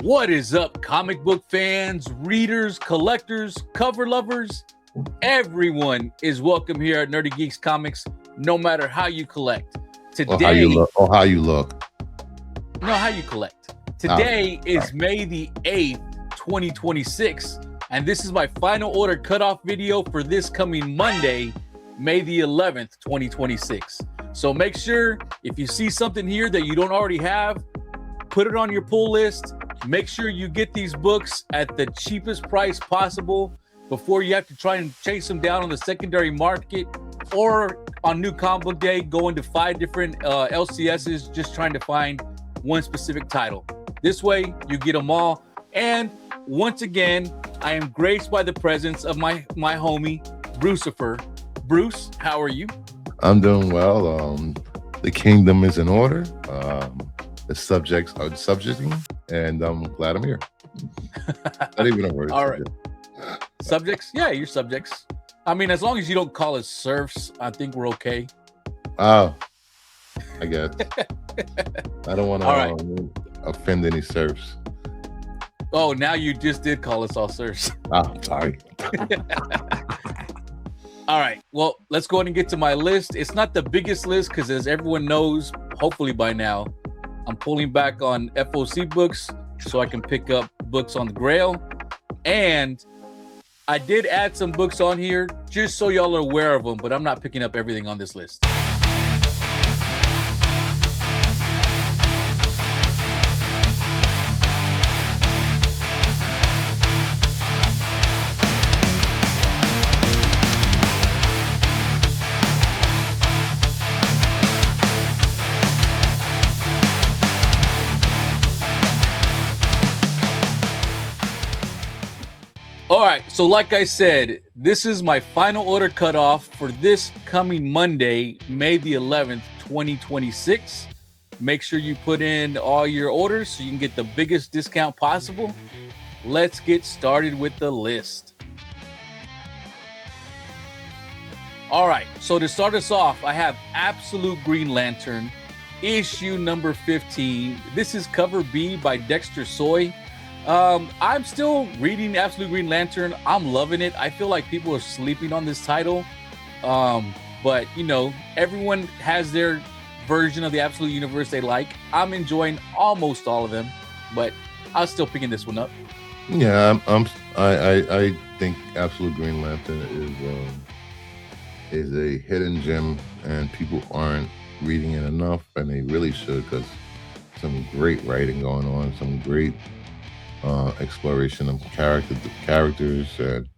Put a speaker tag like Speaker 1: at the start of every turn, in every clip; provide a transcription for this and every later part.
Speaker 1: What is up, comic book fans, readers, collectors, cover lovers? Everyone is welcome here at Nerdy Geeks Comics, no matter how you collect. Today,
Speaker 2: or how you look.
Speaker 1: No, how you collect. Today is May the 8th, 2026, and this is my final order cutoff video for this coming Monday, May the 11th, 2026. So make sure if you see something here that you don't already have, put it on your pull list. Make sure you get these books at the cheapest price possible before you have to try and chase them down on the secondary market or on New Comic Book Day, going to 5 different LCSs just trying to find one specific title. This way, you get them all. And once again, I am graced by the presence of my homie, Brucifer. Bruce, how are you?
Speaker 2: I'm doing well. The kingdom is in order. The subjects are subjecting, and I'm glad I'm here. Not even a word.
Speaker 1: All right. Subjects? Yeah, you're subjects. I mean, as long as you don't call us serfs, I think we're okay.
Speaker 2: Oh, I guess. I don't want to offend any serfs.
Speaker 1: Oh, now you just did call us all serfs.
Speaker 2: Oh, sorry.
Speaker 1: All right. Well, let's go ahead and get to my list. It's not the biggest list because, as everyone knows, hopefully by now, I'm pulling back on FOC books so I can pick up books on the Grail. And I did add some books on here just so y'all are aware of them, but I'm not picking up everything on this list. All right, so like I said, this is my final order cutoff for this coming Monday, May the 11th, 2026. Make sure you put in all your orders so you can get the biggest discount possible. Let's get started with the list. All right, so to start us off, I have Absolute Green Lantern, issue number 15. This is cover B by Dexter Soy. I'm still reading Absolute Green Lantern. I'm loving it. I feel like people are sleeping on this title. But, you know, everyone has their version of the Absolute Universe they like. I'm enjoying almost all of them, but I was still picking this one up.
Speaker 2: Yeah, I think Absolute Green Lantern is a hidden gem, and people aren't reading it enough, and they really should, because some great writing going on, some great exploration of characters, and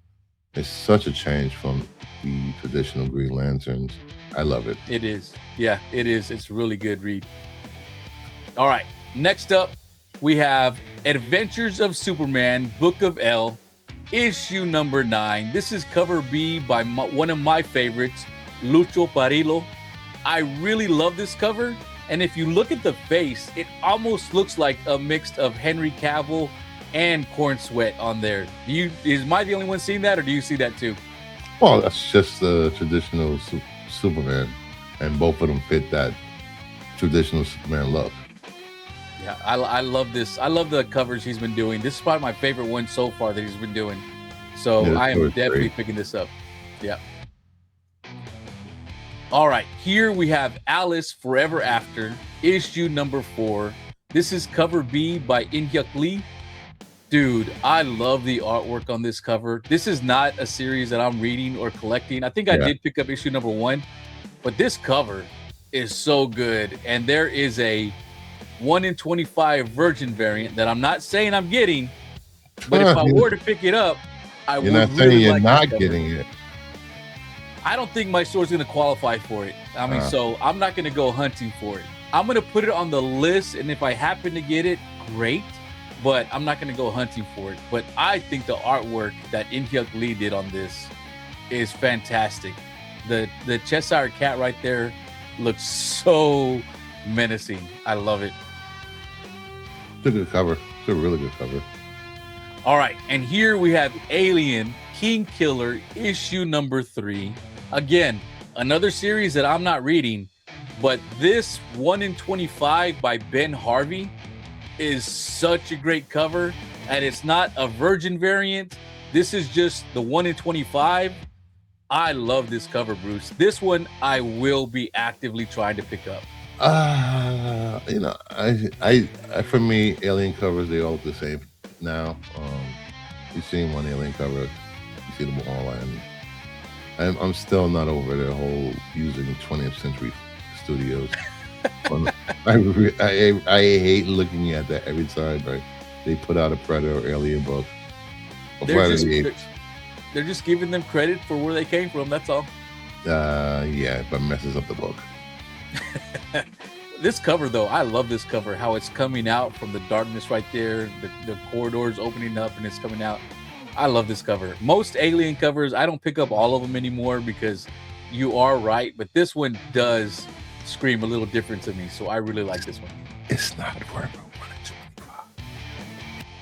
Speaker 2: it's such a change from the traditional Green Lanterns. I love it.
Speaker 1: It is. Yeah, it is. It's a really good read. All right. Next up, we have Adventures of Superman, Book of L, issue number 9. This is cover B by one of my favorites, Lucho Parillo. I really love this cover. And if you look at the face, it almost looks like a mix of Henry Cavill and Corn Sweat on there. Is my the only one seeing that, or do you see that too?
Speaker 2: Well, that's just the traditional Superman, and both of them fit that traditional Superman look.
Speaker 1: Yeah, I love this. I love the covers he's been doing. This is probably my favorite one so far that he's been doing. So yeah, I am definitely great. Picking this up. Yeah. All right, here we have Alice Forever After, issue number 4. This is cover B by In-hyuk Lee. Dude, I love the artwork on this cover. This is not a series that I'm reading or collecting. I think I did pick up issue number 1, but this cover is so good. And there is a 1 in 25 virgin variant that I'm not saying I'm getting, but if I were to pick it up, I would really like it. You're not saying you're not getting it. I don't think my store's going to qualify for it. I mean, so I'm not going to go hunting for it. I'm going to put it on the list, and if I happen to get it, great. But I'm not going to go hunting for it. But I think the artwork that In-hyuk Lee did on this is fantastic. The Cheshire Cat right there looks so menacing. I love it.
Speaker 2: It's a good cover. It's a really good cover.
Speaker 1: All right, and here we have Alien King Killer, issue number 3. Again, another series that I'm not reading, but this 1 in 25 by Ben Harvey is such a great cover, and it's not a virgin variant. This is just the 1 in 25. I love this cover, Bruce. This one I will be actively trying to pick up.
Speaker 2: You know, I for me, alien covers they all look the same now. You've seen one alien cover, you see them all, and I'm still not over the whole using 20th century studios. I hate looking at that every time. Right? They put out a Predator or Alien book.
Speaker 1: They're just giving them credit for where they came from. That's all.
Speaker 2: Yeah, but messes up the book.
Speaker 1: This cover, though, I love this cover. How it's coming out from the darkness right there. The corridors opening up and it's coming out. I love this cover. Most Alien covers, I don't pick up all of them anymore because you are right. But this one does scream a little different to me. So I really like this one.
Speaker 2: It's not worth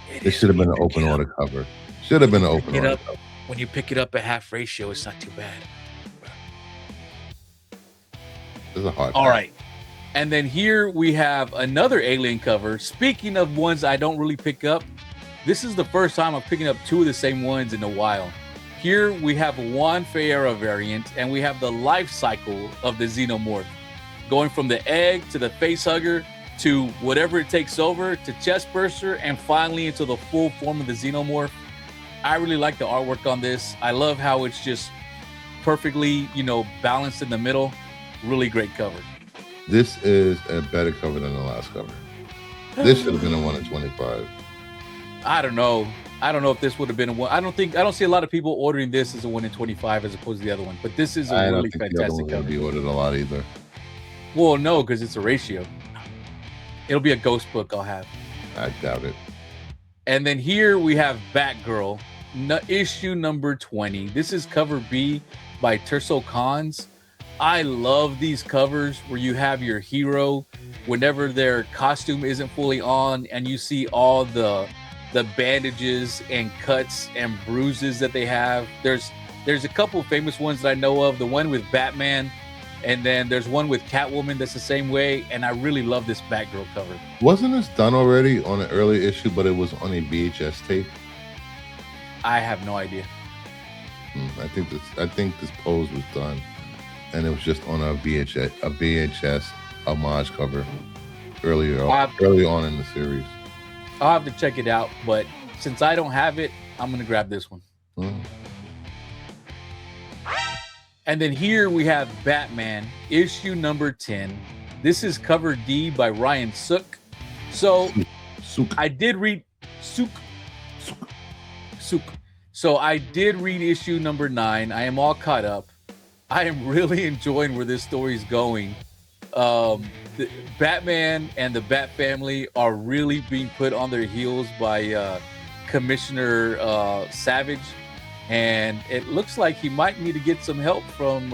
Speaker 2: it. It should have been an open order cover. Should have been an open order cover.
Speaker 1: When you pick it up at half ratio, it's not too bad.
Speaker 2: This is a hard.
Speaker 1: All right. And then here we have another Alien cover. Speaking of ones I don't really pick up, this is the first time I'm picking up two of the same ones in a while. Here we have a Juan Ferreira variant, and we have the life cycle of the Xenomorph, going from the egg to the face hugger to whatever it takes over to chest burster, and finally into the full form of the Xenomorph. I really like the artwork on this. I love how it's just perfectly, balanced in the middle. Really great cover.
Speaker 2: This is a better cover than the last cover. This should have been a 1 in 25.
Speaker 1: I don't know if this would have been a one. I don't see a lot of people ordering this as a 1 in 25 as opposed to the other one. But this is a really fantastic cover.
Speaker 2: Be ordered a lot either.
Speaker 1: Well, no, because it's a ratio. It'll be a ghost book I'll have.
Speaker 2: I doubt it.
Speaker 1: And then here we have Batgirl, issue number 20. This is cover B by Terso Cons. I love these covers where you have your hero whenever their costume isn't fully on and you see all the bandages and cuts and bruises that they have. There's a couple famous ones that I know of. The one with Batman, and then there's one with Catwoman that's the same way, and I really love this Batgirl cover.
Speaker 2: Wasn't this done already on an early issue, but it was on a VHS tape?
Speaker 1: I have no idea.
Speaker 2: I think this pose was done, and it was just on a VHS homage cover early on in the series.
Speaker 1: I'll have to check it out, but since I don't have it, I'm going to grab this one. And then here we have Batman, issue number 10. This is cover D by Ryan Sook. So I did read Sook. So I did read issue number 9. I am all caught up. I am really enjoying where this story is going. The Batman and the Bat family are really being put on their heels by Commissioner Savage, and it looks like he might need to get some help from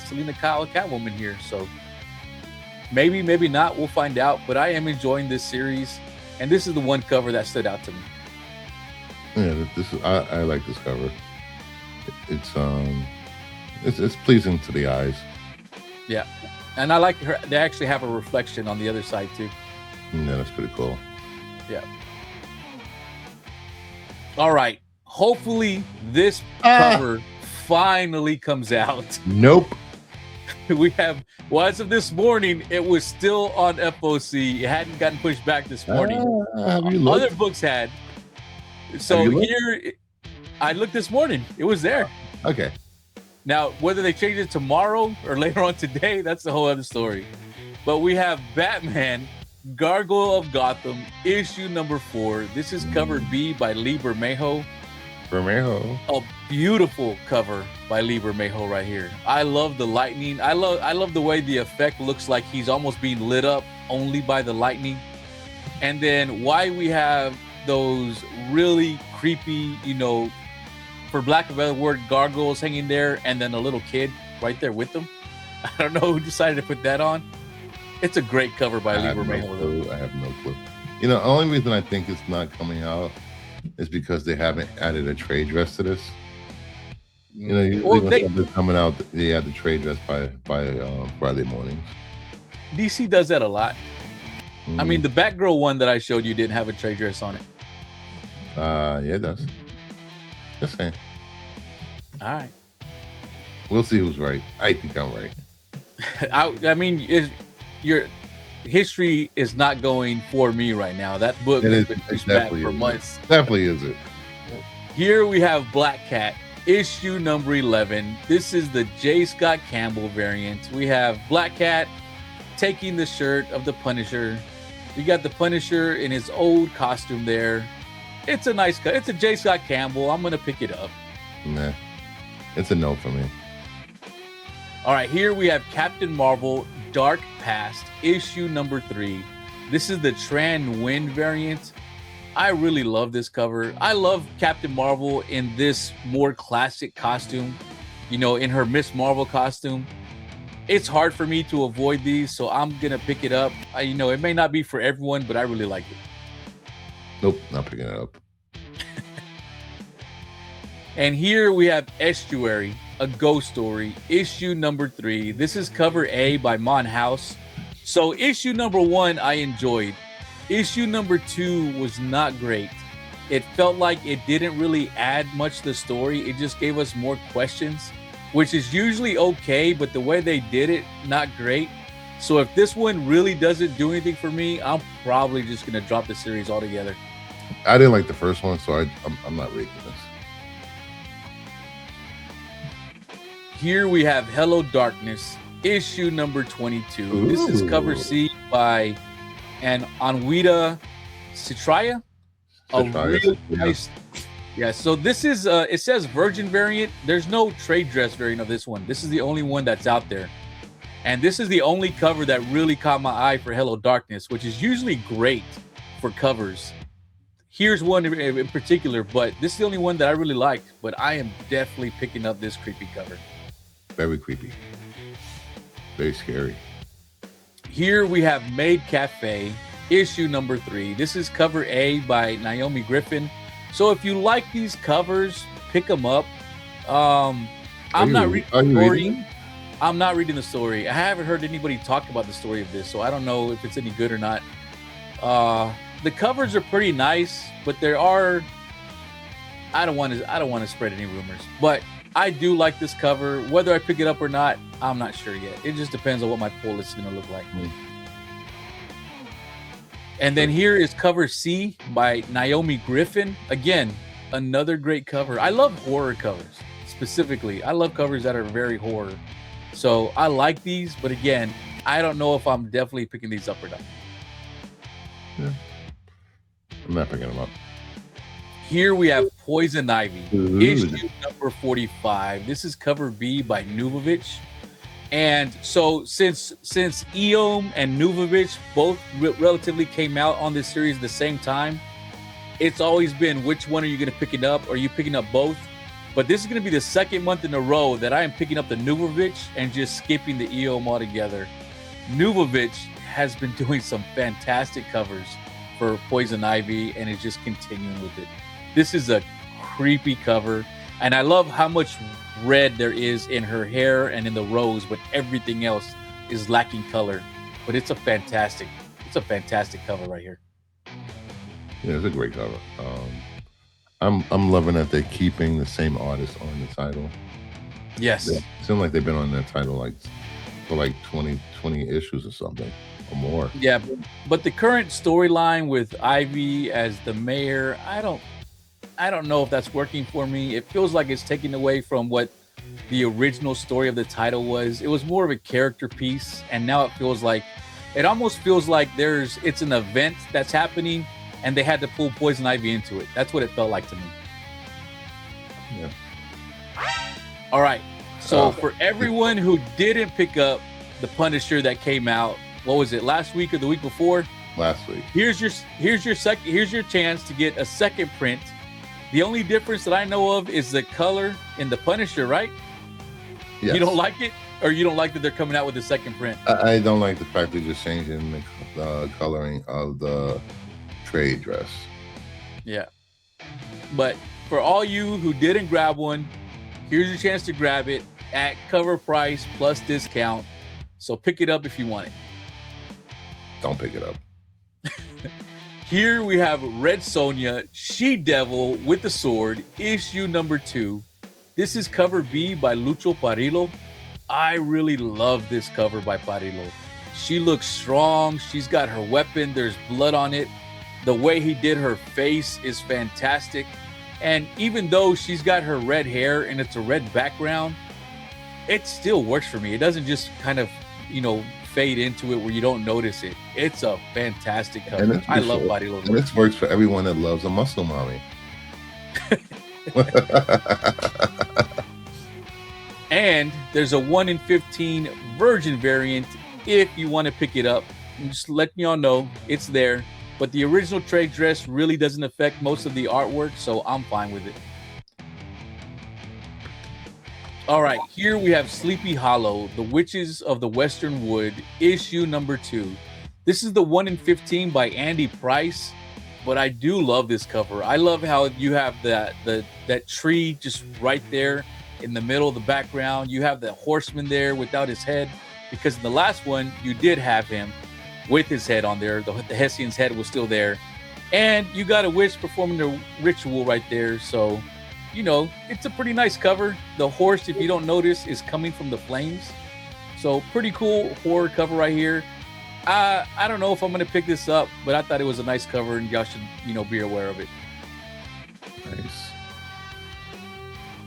Speaker 1: Selena Kyle Catwoman here. So maybe not. We'll find out. But I am enjoying this series, and this is the one cover that stood out to me.
Speaker 2: Yeah, I like this cover. It's pleasing to the eyes.
Speaker 1: Yeah. And I like they actually have a reflection on the other side too.
Speaker 2: Yeah, that's pretty cool.
Speaker 1: Yeah. All right. Hopefully this cover finally comes out.
Speaker 2: Nope.
Speaker 1: As of this morning, it was still on FOC. It hadn't gotten pushed back this morning. Other books had. So here, I looked this morning. It was there.
Speaker 2: Okay.
Speaker 1: Now, whether they change it tomorrow or later on today, that's a whole other story. But we have Batman, Gargoyle of Gotham, issue number 4. This is cover B by Lee Bermejo. A beautiful cover by Lee Bermejo right here. I love the lightning. I love the way the effect looks like he's almost being lit up only by the lightning. And then why we have those really creepy, for lack of a better word, gargoyles hanging there, and then a little kid right there with them. I don't know who decided to put that on. It's a great cover by Lee Bermejo.
Speaker 2: I have no clue. The only reason I think it's not coming out is because they haven't added a trade dress to this. Usually when something's coming out, they add the trade dress by Friday mornings.
Speaker 1: DC does that a lot. I mean, the Batgirl one that I showed you didn't have a trade dress on it.
Speaker 2: Yeah, it does. Just saying.
Speaker 1: All right.
Speaker 2: We'll see who's right. I think I'm right.
Speaker 1: I mean, your history is not going for me right now. That book has been pushed back for months.
Speaker 2: Definitely is it.
Speaker 1: Here we have Black Cat, issue number 11. This is the J. Scott Campbell variant. We have Black Cat taking the shirt of the Punisher. We got the Punisher in his old costume there. It's a nice cut. It's a J. Scott Campbell. I'm going to pick it up.
Speaker 2: Nah, it's a no for me.
Speaker 1: All right, here we have Captain Marvel Dark Past, issue number 3. This is the Tran Wind variant. I really love this cover. I love Captain Marvel in this more classic costume, you know, in her Miss Marvel costume. It's hard for me to avoid these, so I'm going to pick it up. You know, it may not be for everyone, but I really like it.
Speaker 2: Nope, not picking it up.
Speaker 1: And here we have Estuary, a ghost story, issue number 3. This is cover A by Mon House. So issue number 1, I enjoyed. Issue number 2 was not great. It felt like it didn't really add much to the story. It just gave us more questions, which is usually okay, but the way they did it, not great. So if this one really doesn't do anything for me, I'm probably just going to drop the series altogether.
Speaker 2: I didn't like the first one, so I'm not reading this.
Speaker 1: Here we have Hello Darkness, issue number 22.
Speaker 2: Ooh.
Speaker 1: This is cover C by Anwita Citraya. Nice. Yeah, so this is it says Virgin variant. There's no trade dress variant of this one. This is the only one that's out there. And this is the only cover that really caught my eye for Hello Darkness, which is usually great for covers. Here's one in particular, but this is the only one that I really liked. But I am definitely picking up this creepy cover.
Speaker 2: Very creepy. Very scary.
Speaker 1: Here we have Maid Cafe, issue number 3. This is cover A by Naomi Griffin. So if you like these covers, pick them up. I'm not reading the story. I'm not reading the story. I haven't heard anybody talk about the story of this, so I don't know if it's any good or not. The covers are pretty nice, but there are. I don't want to spread any rumors, but I do like this cover. Whether I pick it up or not, I'm not sure yet. It just depends on what my pull is going to look like. And then here is cover C by Naomi Griffin. Again, another great cover. I love horror covers specifically. I love covers that are very horror. So I like these, but again, I don't know if I'm definitely picking these up or not.
Speaker 2: Yeah. I'm not picking them up.
Speaker 1: Here we have Poison Ivy, issue number 45. This is cover B by Nuvovich. And so since Eom and Nuvovich both relatively came out on this series at the same time, it's always been which one are you going to pick it up? Or are you picking up both? But this is going to be the second month in a row that I am picking up the Nuvovich and just skipping the Eom altogether. Nuvovich has been doing some fantastic covers for Poison Ivy and is just continuing with it. This is a creepy cover, and I love how much red there is in her hair and in the rose, but everything else is lacking color. But it's a fantastic cover right here.
Speaker 2: Yeah, it's a great cover. I'm loving that they're keeping the same artist on the title.
Speaker 1: Yes.
Speaker 2: It seems like they've been on that title for 20 issues or something or more.
Speaker 1: Yeah, but the current storyline with Ivy as the mayor, I don't know if that's working for me. It feels like it's taking away from what the original story of the title was. It was more of a character piece, and now it almost feels like it's an event that's happening, and they had to pull Poison Ivy into it. That's what it felt like to me.
Speaker 2: Yeah.
Speaker 1: All right. So for everyone who didn't pick up the Punisher that came out, what was it, last week or the week before?
Speaker 2: Last week.
Speaker 1: Here's your chance to get a second print. The only difference that I know of is the color in the Punisher, right?
Speaker 2: Yes.
Speaker 1: You don't like it, or you don't like that they're coming out with the second print?
Speaker 2: I don't like the fact they're just changing the coloring of the trade dress.
Speaker 1: Yeah. But for all you who didn't grab one, here's your chance to grab it at cover price plus discount. So pick it up if you want it.
Speaker 2: Don't pick it up.
Speaker 1: Here we have Red Sonja, She Devil with the Sword, issue number 2. This is cover B by Lucho Parillo. I really love this cover by Parillo. She looks strong. She's got her weapon. There's blood on it. The way he did her face is fantastic. And even though she's got her red hair and it's a red background, it still works for me. It doesn't just kind of, fade into it where you don't notice it. It's a fantastic cover. I love Parillo.
Speaker 2: And this works for everyone that loves a muscle mommy.
Speaker 1: And there's a 1 in 15 virgin variant if you want to pick it up. Just let me all know it's there. But the original trade dress really doesn't affect most of the artwork, so I'm fine with it. All right, here we have Sleepy Hollow, The Witches of the Western Wood, issue number 2. This is the 1 in 15 by Andy Price, but I do love this cover. I love how you have that tree just right there in the middle of the background. You have the horseman there without his head, because in the last one, you did have him with his head on there. The Hessian's head was still there. And you got a witch performing the ritual right there, so... it's a pretty nice cover. The horse, if you don't notice, is coming from the flames. So pretty cool horror cover right here. I don't know if I'm going to pick this up, but I thought it was a nice cover and y'all should, be aware of it.
Speaker 2: Nice.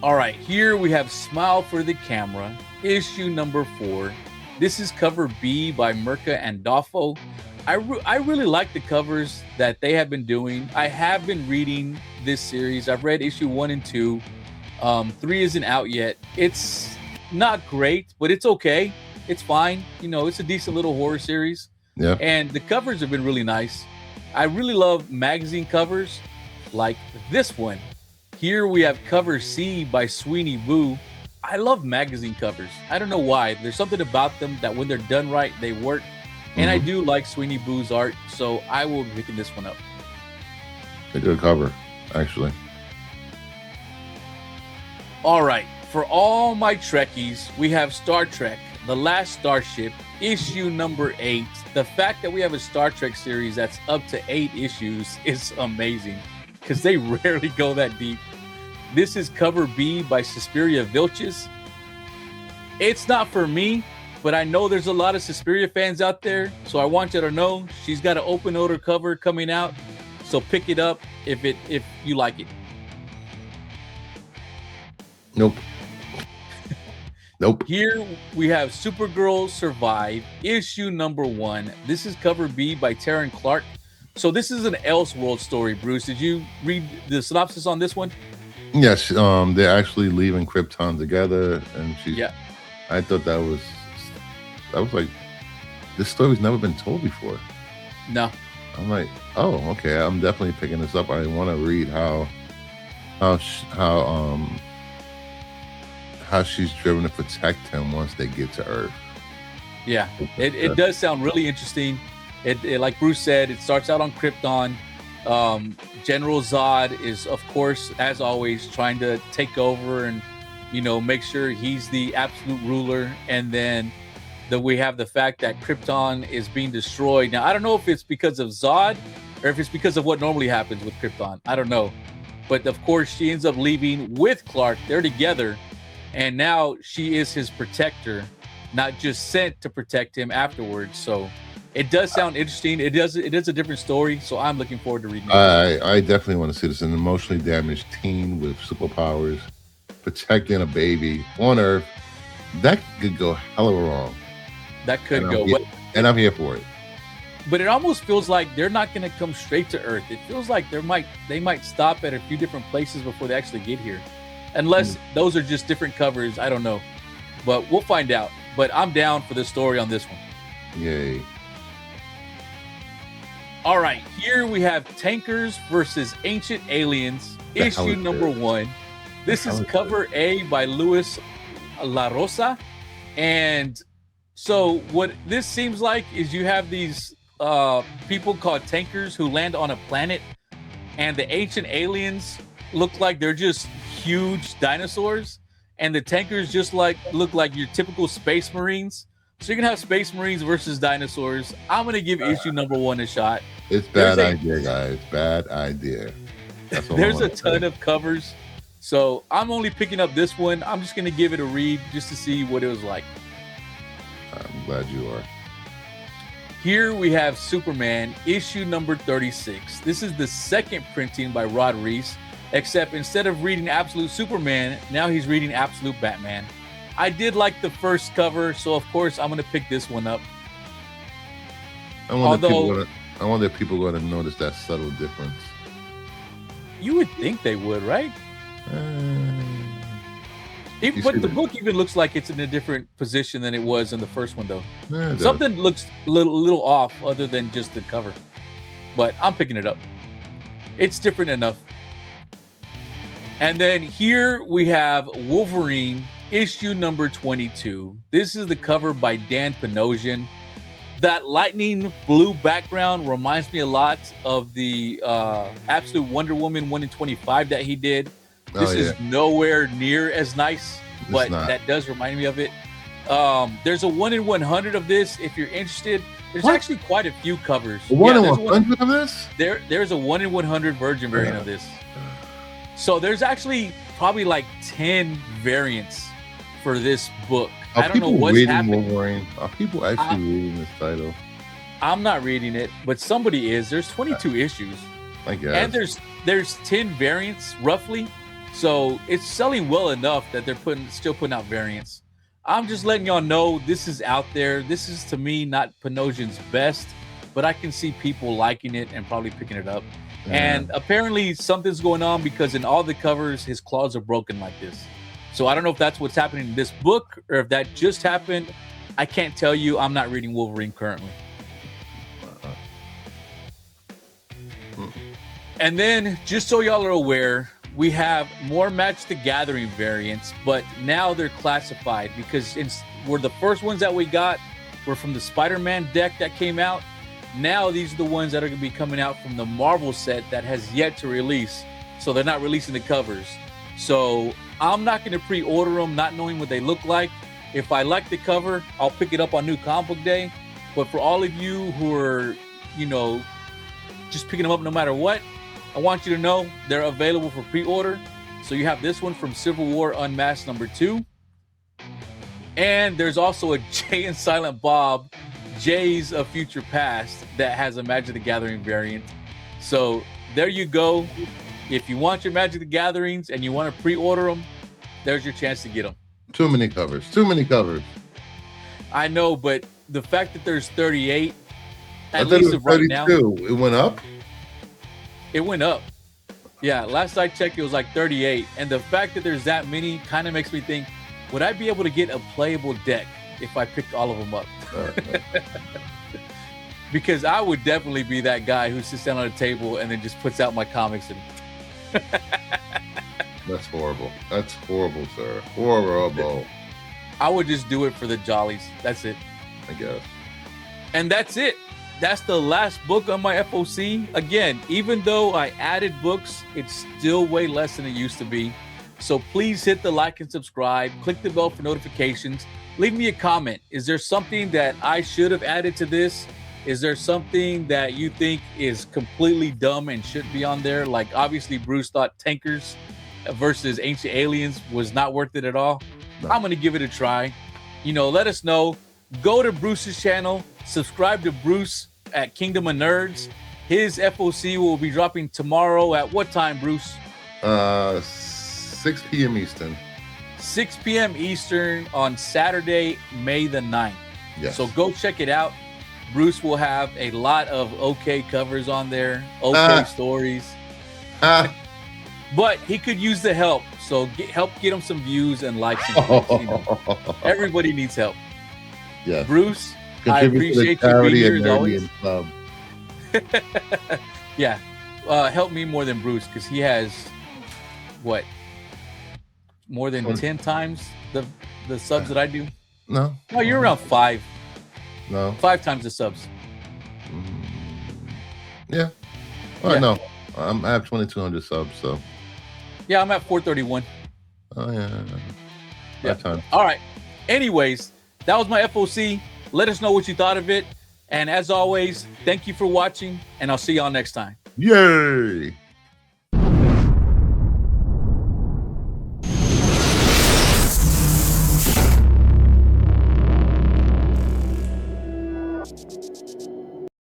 Speaker 1: All right, here we have Smile for the Camera, issue number 4. This is cover B by Mirka and Doffo. I really like the covers that they have been doing. I have been reading this series. I've read issue 1 and 2. 3 isn't out yet. It's not great, but it's okay. It's fine. It's a decent little horror series.
Speaker 2: Yeah.
Speaker 1: And the covers have been really nice. I really love magazine covers like this one. Here we have cover C by Sweeney Boo. I love magazine covers. I don't know why. There's something about them that when they're done right, they work. And I do like Sweeney Boo's art, so I will be picking this one up.
Speaker 2: A good cover, actually.
Speaker 1: All right. For all my Trekkies, we have Star Trek, The Last Starship, issue number 8. The fact that we have a Star Trek series that's up to 8 issues is amazing, because they rarely go that deep. This is cover B by Suspiria Vilches. It's not for me, but I know there's a lot of Suspiria fans out there, so I want you to know she's got an open order cover coming out. So pick it up if you like it.
Speaker 2: Nope. Nope.
Speaker 1: Here we have Supergirl Survive, issue number 1. This is cover B by Taryn Clark. So this is an Elseworld story, Bruce. Did you read the synopsis on this one?
Speaker 2: Yes. They're actually leaving Krypton together, and she's.
Speaker 1: Yeah.
Speaker 2: I thought that was like, this story's never been told before.
Speaker 1: No.
Speaker 2: I'm like, oh, okay. I'm definitely picking this up. I want to read how she's driven to protect him once they get to Earth.
Speaker 1: Yeah, it does sound really interesting. It like Bruce said, it starts out on Krypton. General Zod is, of course, as always, trying to take over and make sure he's the absolute ruler. And then we have the fact that Krypton is being destroyed. Now, I don't know if it's because of Zod or if it's because of what normally happens with Krypton. I don't know. But of course, she ends up leaving with Clark. They're together. And now she is his protector, not just sent to protect him afterwards. So it does sound interesting. It is a different story. So I'm looking forward to reading it.
Speaker 2: I definitely want to see this. An emotionally damaged teen with superpowers protecting a baby on Earth. That could go hella wrong.
Speaker 1: That could go.
Speaker 2: And I'm here for it.
Speaker 1: But it almost feels like they're not going to come straight to Earth. It feels like they might stop at a few different places before they actually get here. Unless those are just different covers. I don't know. But we'll find out. But I'm down for the story on this one.
Speaker 2: Yay.
Speaker 1: All right. Here we have Tankers versus Ancient Aliens, issue number 1. This is cover A by Luis La Rosa. And so what this seems like is you have these people called tankers who land on a planet, and the ancient aliens look like they're just huge dinosaurs, and the tankers just look like your typical space marines, So you're gonna have Space Marines versus dinosaurs. I'm gonna give issue number 1 a shot.
Speaker 2: It's bad idea, guys. Bad idea. That's all
Speaker 1: There's a ton of covers, so I'm only picking up this one. I'm just gonna give it a read just to see what it was like.
Speaker 2: I'm glad you are.
Speaker 1: Here we have Superman, issue number 36. This is the second printing by Rod Reese, except instead of reading Absolute Superman, now he's reading Absolute Batman. I did like the first cover, so of course I'm going to pick this one up.
Speaker 2: I wonder if people are going to notice that subtle difference.
Speaker 1: You would think they would, right? But the book even looks like it's in a different position than it was in the first one, though. Yeah, something looks a little off other than just the cover. But I'm picking it up. It's different enough. And then here we have Wolverine, issue number 22. This is the cover by Dan Panosian. That lightning blue background reminds me a lot of the Absolute Wonder Woman 1 in 25 that he did. This is nowhere near as nice, but that does remind me of it. There's a 1 in 100 of this if you're interested. There's actually quite a few covers.
Speaker 2: 1 in 100 of this?
Speaker 1: There's a 1 in 100 Virgin variant of this. So there's actually probably like 10 variants for this book. I don't know what's happening.
Speaker 2: Wolverine? Are people actually reading this title?
Speaker 1: I'm not reading it, but somebody is. There's 22 issues.
Speaker 2: I guess.
Speaker 1: And there's 10 variants roughly. So it's selling well enough that they're still putting out variants. I'm just letting y'all know this is out there. This is, to me, not Panosian's best, but I can see people liking it and probably picking it up. Yeah. And apparently something's going on because in all the covers, his claws are broken like this. So I don't know if that's what's happening in this book or if that just happened. I can't tell you. I'm not reading Wolverine currently. And then, just so y'all are aware, we have more Magic the Gathering variants, but now they're classified because were the first ones that we got were from the Spider-Man deck that came out. Now these are the ones that are going to be coming out from the Marvel set that has yet to release. So they're not releasing the covers. So I'm not going to pre-order them, not knowing what they look like. If I like the cover, I'll pick it up on New Comic Book Day. But for all of you who are, just picking them up no matter what, I want you to know they're available for pre-order. So you have this one from Civil War Unmasked number 2. And there's also a Jay and Silent Bob, Jays of Future Past, that has a Magic the Gathering variant. So there you go. If you want your Magic the Gatherings and you want to pre-order them, there's your chance to get them.
Speaker 2: Too many covers.
Speaker 1: I know, but the fact that there's 38, at least right now.
Speaker 2: It went up?
Speaker 1: It went up. Yeah, last I checked, it was like 38. And the fact that there's that many kind of makes me think, would I be able to get a playable deck if I picked all of them up? Because I would definitely be that guy who sits down on a table and then just puts out my comics. And
Speaker 2: That's horrible. That's horrible, sir. Horrible.
Speaker 1: I would just do it for the jollies. That's it.
Speaker 2: I guess.
Speaker 1: And that's it. That's the last book on my FOC. Again, even though I added books, it's still way less than it used to be. So please hit the like and subscribe. Click the bell for notifications. Leave me a comment. Is there something that I should have added to this? Is there something that you think is completely dumb and shouldn't be on there? Like, obviously, Bruce thought Tankers versus Ancient Aliens was not worth it at all. No. I'm going to give it a try. Let us know. Go to Bruce's channel. Subscribe to Bruce at Kingdom of Nerds. His FOC will be dropping tomorrow at what time, Bruce?
Speaker 2: 6 p.m. Eastern.
Speaker 1: 6 p.m. Eastern on Saturday, May the 9th.
Speaker 2: Yes.
Speaker 1: So go check it out. Bruce will have a lot of okay covers on there, okay stories. But he could use the help. So help get him some views and likes. And everybody needs help.
Speaker 2: Yeah.
Speaker 1: Bruce, I appreciate you being here as always. Yeah. Help me more than Bruce because he has, more than 10 times the subs that I do?
Speaker 2: No.
Speaker 1: No, you're around 5.
Speaker 2: No.
Speaker 1: 5 times the subs.
Speaker 2: Yeah. All right, no. I have 2,200 subs, so.
Speaker 1: Yeah, I'm at 431.
Speaker 2: Oh, yeah.
Speaker 1: Yeah. All right. Anyways, That was my FOC. Let us know what you thought of it. And as always, thank you for watching, and I'll see y'all next time.
Speaker 2: Yay!